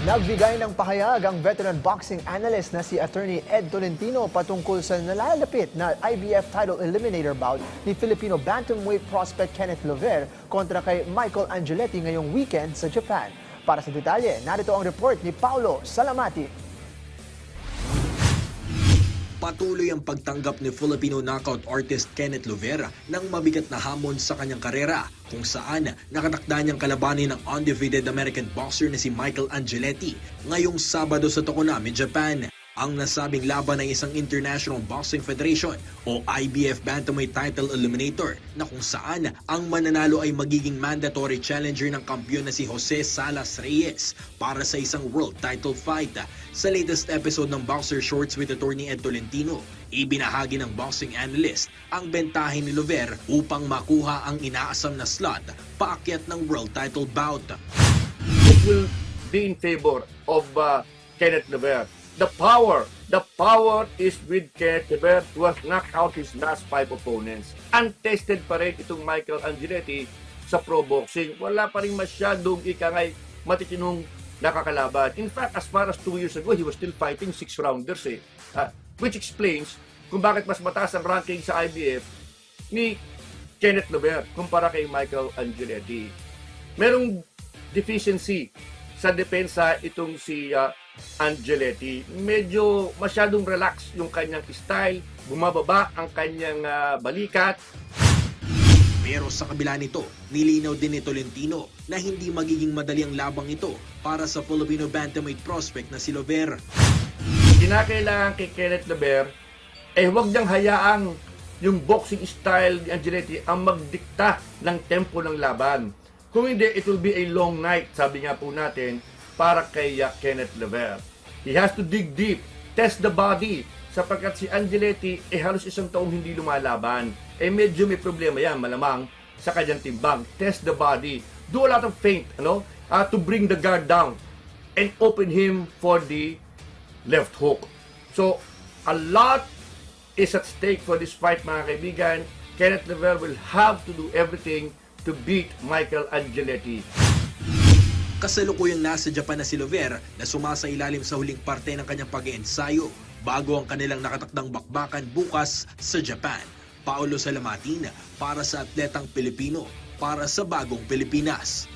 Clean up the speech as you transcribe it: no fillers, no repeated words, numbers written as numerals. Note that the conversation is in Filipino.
Nagbigay ng pahayag ang veteran boxing analyst na si Attorney Ed Tolentino patungkol sa nalalapit na IBF title eliminator bout ni Filipino bantamweight prospect Kenneth Lover kontra kay Michael Angeletti ngayong weekend sa Japan. Para sa detalye, narito ang report ni Paulo Salamati. Patuloy ang pagtanggap ni Filipino knockout artist Kenneth Lover ng mabigat na hamon sa kanyang karera kung saan nakatakda niyang kalabanin ng undefeated American boxer na si Michael Angeletti ngayong Sabado sa Tokonami, Japan. Ang nasabing laban ay isang International Boxing Federation o IBF Bantamweight Title Eliminator na kung saan ang mananalo ay magiging mandatory challenger ng kampiyon na si Jose Salas Reyes para sa isang world title fight. Sa latest episode ng Boxer Shorts with Attorney Ed Tolentino, ibinahagi ng boxing analyst ang bentahe ni Lover upang makuha ang inaasam na slot paakyat ng world title bout. It will be in favor of Kenneth Lover. The power is with Kenneth Lover, who has knocked out his last 5 opponents. Untested pa rin itong Michael Angeletti sa pro boxing. Wala pa rin masyadong ikangay matitinong nakakalaban. In fact, as far as 2 years ago, he was still fighting 6-rounders which explains kung bakit mas mataas ang ranking sa IBF ni Kenneth Lover kumpara kay Michael Angeletti. Merong deficiency sa depensa itong si Angeletti. Medyo masyadong relax yung kanyang style, bumababa ang kanyang balikat. Pero sa kabila nito, nilinaw din ni Tolentino na hindi magiging madali ang labang ito para sa Filipino bantamweight prospect na si Lover. Kinakailangan kay Kenneth Lover huwag niyang hayaang yung boxing style ni Angeletti ang magdikta ng tempo ng laban. Kung hindi, it will be a long night, sabi nga po natin, para kay Kenneth Lover. He has to dig deep, test the body, sapagkat si Angeletti halos isang taong hindi lumalaban. Medyo may problema yan, malamang, sa kanyang timbang. Test the body, do a lot of feint, to bring the guard down and open him for the left hook. So, a lot is at stake for this fight, mga kaibigan. Kenneth Lover will have to do everything to beat Michael Angeletti. Kasalukuyang nasa Japan na si Lover na sumasailalim sa huling parte ng kanyang pag-iensayo bago ang kanilang nakatakdang bakbakan bukas sa Japan. Paulo Salamatin para sa atletang Pilipino para sa Bagong Pilipinas.